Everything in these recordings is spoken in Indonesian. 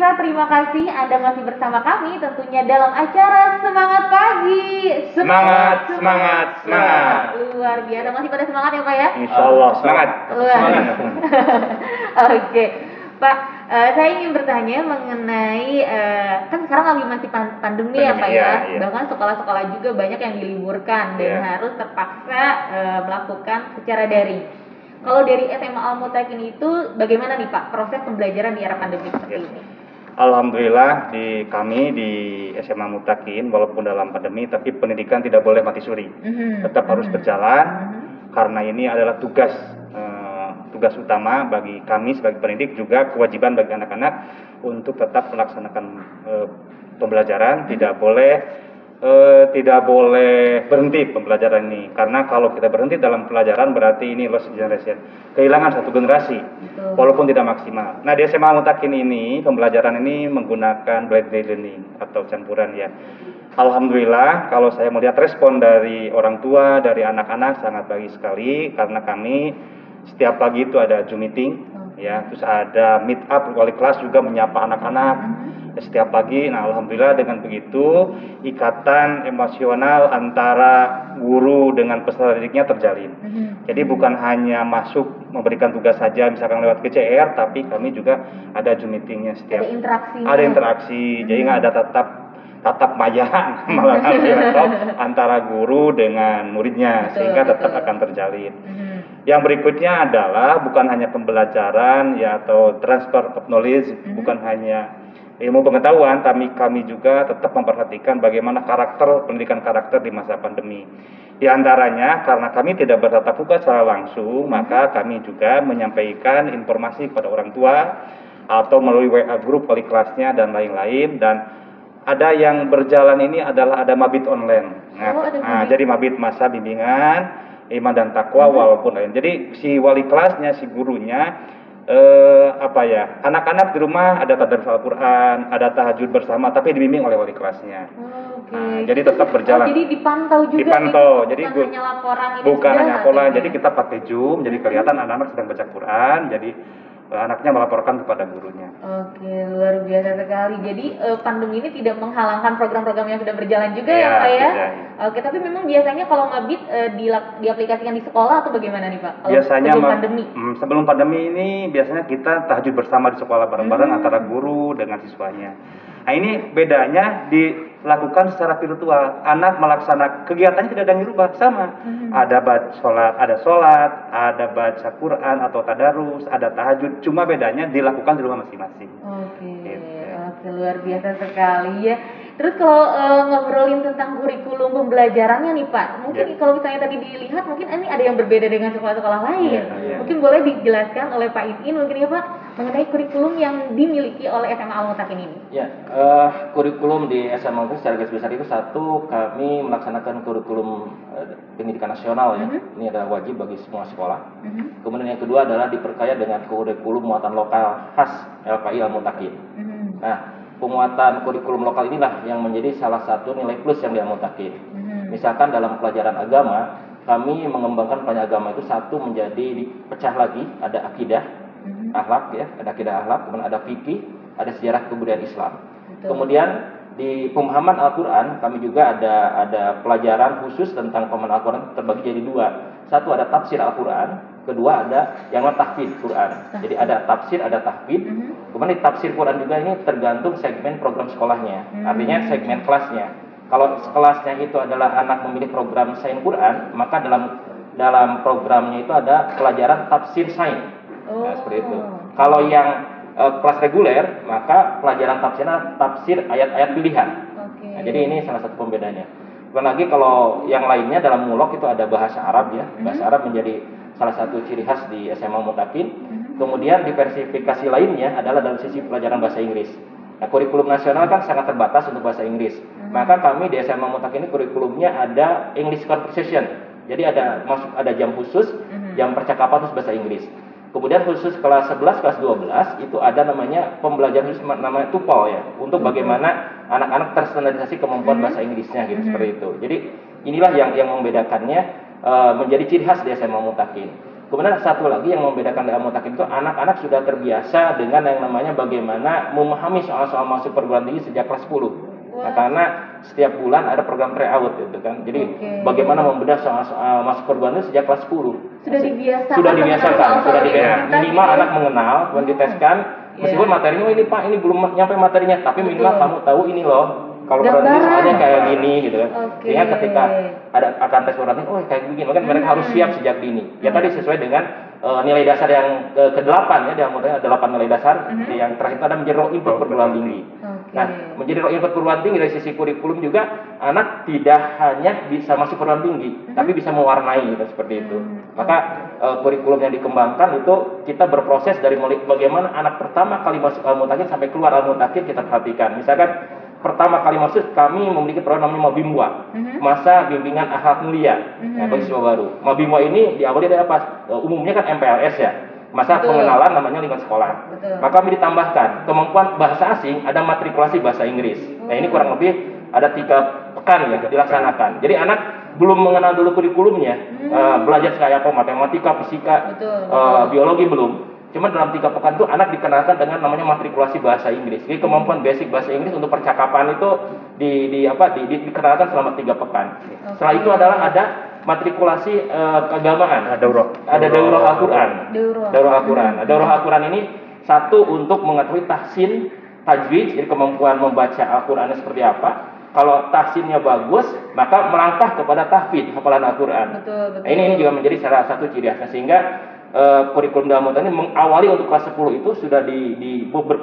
pemirsa, terima kasih Anda masih bersama kami tentunya dalam acara Semangat Pagi. Semangat, semangat, semangat. Luar biasa, masih pada semangat ya Pak ya? Insya Allah semangat. Semangat. Oke, Pak, saya ingin bertanya mengenai kan sekarang lagi masih pandemi ya Pak ya? Iya. Bahkan sekolah-sekolah juga banyak yang diliburkan dan harus terpaksa melakukan secara daring. Kalau dari SMA Al-Mutakin itu bagaimana nih Pak proses pembelajaran di era pandemi seperti ini? Alhamdulillah kami di SMA Mutakin walaupun dalam pandemi tapi pendidikan tidak boleh mati suri. Tetap harus berjalan karena ini adalah tugas utama bagi kami sebagai pendidik, juga kewajiban bagi anak-anak untuk tetap melaksanakan pembelajaran. Tidak boleh berhenti pembelajaran ini, karena kalau kita berhenti dalam pelajaran berarti ini lost generation, kehilangan satu generasi. Betul. Walaupun tidak maksimal. Nah, di SMA Mutakin ini pembelajaran ini menggunakan blended learning atau campuran ya. Alhamdulillah kalau saya melihat respon dari orang tua, dari anak-anak sangat baik sekali, karena kami setiap pagi itu ada Zoom meeting ya, terus ada meet up wali kelas juga menyapa anak-anak setiap pagi. Nah, alhamdulillah dengan begitu ikatan emosional antara guru dengan peserta didiknya terjalin. Jadi bukan hanya masuk memberikan tugas saja misalkan lewat PCR, tapi kami juga ada Zoom meetingnya setiap. Ada interaksi. Jadi nggak ada tatap maya antara guru dengan muridnya, sehingga tetap akan terjalin. Yang berikutnya adalah bukan hanya pembelajaran ya atau transfer of knowledge, bukan hanya ilmu pengetahuan, tapi kami juga tetap memperhatikan bagaimana pendidikan karakter di masa pandemi. Di antaranya karena kami tidak bertatap muka secara langsung, maka kami juga menyampaikan informasi kepada orang tua atau melalui WA grup wali kelasnya dan lain-lain. Dan ada yang berjalan ini adalah ada mabit online. Jadi mabit masa bimbingan iman dan takwa walaupun lain. Jadi si wali kelasnya, si gurunya anak-anak di rumah ada tadarus Al-Quran, ada tahajud bersama, tapi dibimbing oleh wali kelasnya. Jadi tetap berjalan. Jadi dipantau juga. Jadi bukan hanya laporan ini. Bukan hanya laporan. Jadi kita pakai Zoom, jadi kelihatan anak-anak sedang baca Quran, jadi anaknya melaporkan kepada gurunya. Oke, luar biasa sekali. Jadi pandemi ini tidak menghalangkan program-program yang sudah berjalan juga ya Pak ya? Oke, tapi memang biasanya kalau mabit diaplikasikan di sekolah atau bagaimana nih Pak? Biasanya sebelum pandemi ini biasanya kita tahajud bersama di sekolah bareng-bareng antara guru dengan siswanya. Nah, ini bedanya dilakukan secara virtual. Anak melaksanakan kegiatannya tidak ada yang dirubah, sama. Ada sholat, ada baca Quran atau tadarus, ada tahajud. Cuma bedanya dilakukan di rumah masing-masing. Oke, luar biasa sekali ya. Terus kalau ngobrolin tentang kurikulum pembelajarannya nih Pak, mungkin kalau misalnya tadi dilihat mungkin ini ada yang berbeda dengan sekolah-sekolah lain. Mungkin boleh dijelaskan oleh Pak Itin mungkin ya Pak mengenai kurikulum yang dimiliki oleh SMA Al-Mutakin ini. Ya, kurikulum di SMA Al-Mutakin secara garis besar itu satu, kami melaksanakan kurikulum pendidikan nasional ya. Ini adalah wajib bagi semua sekolah. Kemudian yang kedua adalah diperkaya dengan kurikulum muatan lokal khas LKI Al-Mutakin. Nah, penguatan kurikulum lokal inilah yang menjadi salah satu nilai plus yang di Al-Mutakin. Misalkan dalam pelajaran agama, kami mengembangkan pelajaran agama itu satu menjadi dipecah lagi, ada akidah, akhlak ya, ada akidah akhlak, kemudian ada fikih, ada sejarah kebudayaan Islam. Kemudian di pemahaman Al-Quran kami juga ada pelajaran khusus tentang pemahaman Al-Quran terbagi jadi dua. Satu ada tafsir Al-Quran, kedua ada yang tahfidz Quran. Jadi ada tafsir, ada tahfidz. Kemudian di tafsir Quran juga ini tergantung segmen program sekolahnya. Artinya segmen kelasnya. Kalau kelasnya itu adalah anak memilih program sains Quran, maka dalam programnya itu ada pelajaran tafsir sains. Nah, seperti itu. Kalau yang kelas reguler, maka pelajaran tafsir ayat-ayat pilihan. Nah, jadi ini salah satu pembedanya. Bukan lagi kalau yang lainnya dalam mulok itu ada bahasa Arab ya. Bahasa Arab menjadi salah satu ciri khas di SMA Mutakin. Kemudian diversifikasi lainnya adalah dalam sisi pelajaran bahasa Inggris. Nah, kurikulum nasional kan sangat terbatas untuk bahasa Inggris. Maka kami di SMA Mutakin ini kurikulumnya ada English Conversation. Jadi ada jam khusus, jam percakapan khusus bahasa Inggris. Kemudian khusus kelas 11, kelas 12 itu ada namanya pembelajaran khusus namanya TOEFL ya, untuk bagaimana anak-anak terstandarisasi kemampuan bahasa Inggrisnya gitu, seperti itu. Jadi inilah yang membedakannya menjadi ciri khas di SMA Mutakin. Kemudian satu lagi yang membedakan dari Al-Mutakin itu anak-anak sudah terbiasa dengan yang namanya bagaimana memahami soal-soal masuk perguruan tinggi sejak kelas 10. Nah, karena setiap bulan ada program tryout gitu kan. Jadi bagaimana membedah soal-soal masuk perguruan tinggi sejak kelas 10. Sudah dibiasakan. Minimal anak mengenal, kemudian diteskan. Meskipun materinya ini Pak, ini belum nyampe materinya, tapi minimal kamu tahu ini loh. Kalau perguruan tinggi soalnya kayak gini gitu kan. Sehingga ketika akan tes perguruan tinggi, oh kayak begini, makanya mereka harus siap sejak dini. Ya tadi sesuai dengan nilai dasar yang ke-8 ya, di Al-Mutakin ada 8 nilai dasar. Yang terakhir itu ada menjadi raw input perguruan tinggi. Nah, menjadi raw input perguruan tinggi dari sisi kurikulum juga anak tidak hanya bisa masuk perguruan tinggi, tapi bisa mewarnai gitu seperti itu. Maka kurikulum yang dikembangkan itu kita berproses dari mulai bagaimana anak pertama kali masuk Al-Mutakin sampai keluar Al-Mutakin kita perhatikan. Misalkan pertama kali masuk kami memiliki program namanya Mabimwa, masa bimbingan akhlak mulia bagi siswa baru. Mabimwa ini diawali dari apa? Umumnya kan MPLS ya, masa pengenalan namanya lingkungan sekolah. Maka kami ditambahkan kemampuan bahasa asing, ada matrikulasi bahasa Inggris. Nah ini kurang lebih ada 3 pekan ya dilaksanakan. Jadi anak belum mengenal dulu kurikulumnya, belajar kayak apa matematika, fisika, biologi belum. Cuma dalam 3 pekan itu anak dikenalkan dengan namanya matrikulasi bahasa Inggris. Jadi kemampuan basic bahasa Inggris untuk percakapan itu dikenalkan selama 3 pekan. Setelah itu adalah ada matrikulasi keagamaan. Ada daurah Al-Quran. Daurah Al-Quran ini satu untuk mengetahui tahsin, tajwid, jadi kemampuan membaca Al-Qurannya seperti apa. Kalau tahsinnya bagus, maka melangkah kepada tahfidz, hafalan Al-Quran. Nah, ini juga menjadi salah satu ciri khasnya, sehingga kurikulum dalam ini mengawali untuk kelas 10 itu sudah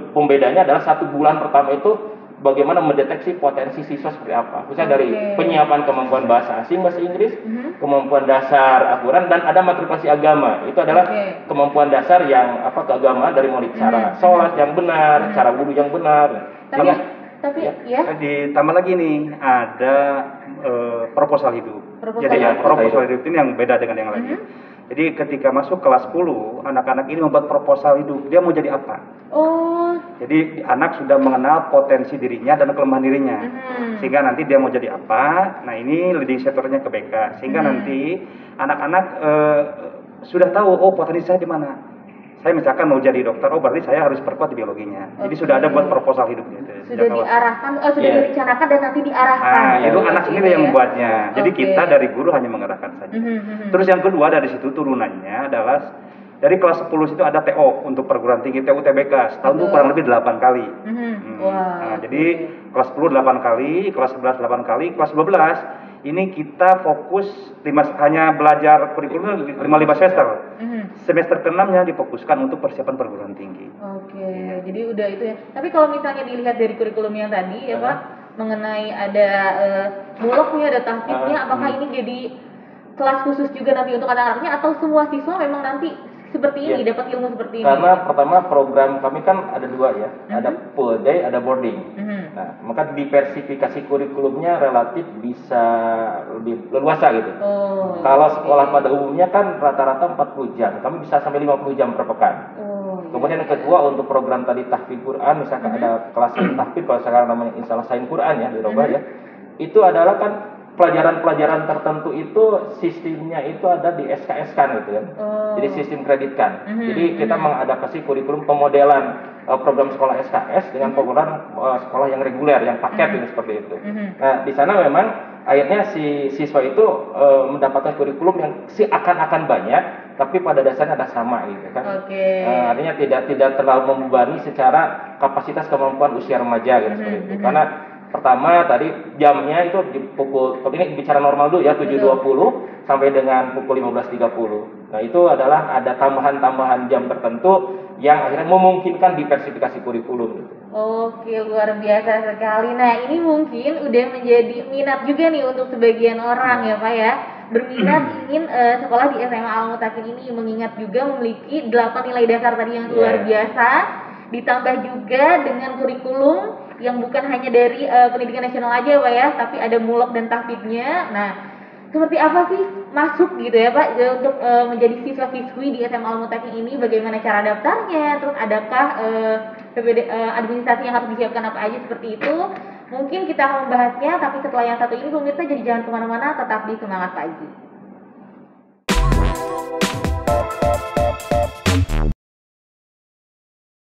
pembedanya adalah 1 bulan pertama itu bagaimana mendeteksi potensi siswa seperti apa. Misalnya dari penyiapan kemampuan bahasa asing, bahasa Inggris, kemampuan dasar Al-Quran, dan ada matrikulasi agama. Itu adalah kemampuan dasar yang keagamaan dari mulai cara sholat yang benar, cara wudhu yang benar. Tapi ya ditambah lagi nih ada proposal hidup. Proposal hidup ini yang beda dengan yang lain. Jadi ketika masuk kelas 10, anak-anak ini membuat proposal hidup. Dia mau jadi apa? Jadi anak sudah mengenal potensi dirinya dan kelemahan dirinya. Sehingga nanti dia mau jadi apa? Nah ini leading sectornya ke BK. Sehingga nanti anak-anak sudah tahu, oh potensi saya di mana. Saya misalkan mau jadi dokter, oh berarti saya harus perkuat di biologinya. Jadi sudah ada buat proposal hidupnya. Sudah diarahkan, sudah direncanakan dan nanti diarahkan. Nah, itu anak sendiri yang membuatnya. Jadi kita dari guru hanya mengarahkan saja. Terus yang kedua dari situ turunannya adalah dari kelas 10 itu ada TO untuk perguruan tinggi, TU TBK. Setahun itu kurang lebih 8 kali. Nah, jadi kelas 10 8 kali, kelas 11 8 kali, kelas 12 ini kita fokus hanya belajar kurikulum 5 semester. Semester ke-6-nya difokuskan untuk persiapan perguruan tinggi. Jadi udah itu ya. Tapi kalau misalnya dilihat dari kurikulum yang tadi ya Pak, mengenai ada bulognya, ada tahfidnya, apakah ini jadi kelas khusus juga nanti untuk anak-anaknya atau semua siswa memang nanti seperti ini, dapat ilmu seperti ini? Karena pertama program kami kan ada 2 ya, ada full day, ada boarding. Nah, maka diversifikasi kurikulumnya relatif bisa lebih leluasa gitu. Kalau sekolah pada umumnya kan rata-rata 40 jam, kami bisa sampai 50 jam per pekan. Kemudian yang kedua untuk program tadi tahfidz Quran, misalkan ada kelas tahfidz, kalau sekarang namanya Install Sain Quran ya, dirubah ya. Itu adalah kan pelajaran-pelajaran tertentu itu sistemnya itu ada di SKS kan gitu kan. Jadi sistem kreditkan. Jadi kita mengadaptasi kurikulum pemodelan program sekolah SKS dengan program sekolah yang reguler, yang paket ini seperti itu. Nah, di sana memang akhirnya si siswa itu mendapatkan kurikulum yang akan banyak, tapi pada dasarnya ada sama gitu kan. Artinya tidak terlalu membebani secara kapasitas kemampuan usia remaja gitu seperti itu. Karena pertama tadi jamnya itu di pukul, ini bicara normal dulu ya, 7.20 sampai dengan pukul 15.30. Nah itu adalah ada tambahan-tambahan jam tertentu yang akhirnya memungkinkan diversifikasi kurikulum. Luar biasa sekali. Nah ini mungkin udah menjadi minat juga nih untuk sebagian orang ya Pak ya, berminat ingin sekolah di SMA Al-Mutakin ini, mengingat juga memiliki 8 nilai dasar tadi yang luar biasa, ditambah juga dengan kurikulum yang bukan hanya dari pendidikan nasional aja Pak ya, tapi ada mulog dan tahfidnya. Nah, seperti apa sih masuk gitu ya Pak untuk menjadi siswa-siswi di SMA Al-Mutakin ini? Bagaimana cara daftarnya? Terus adakah administrasi yang harus disiapkan apa aja seperti itu? Mungkin kita akan membahasnya, tapi setelah yang satu ini pemirsa jadi jangan kemana-mana, tetap di Semangat Pagi.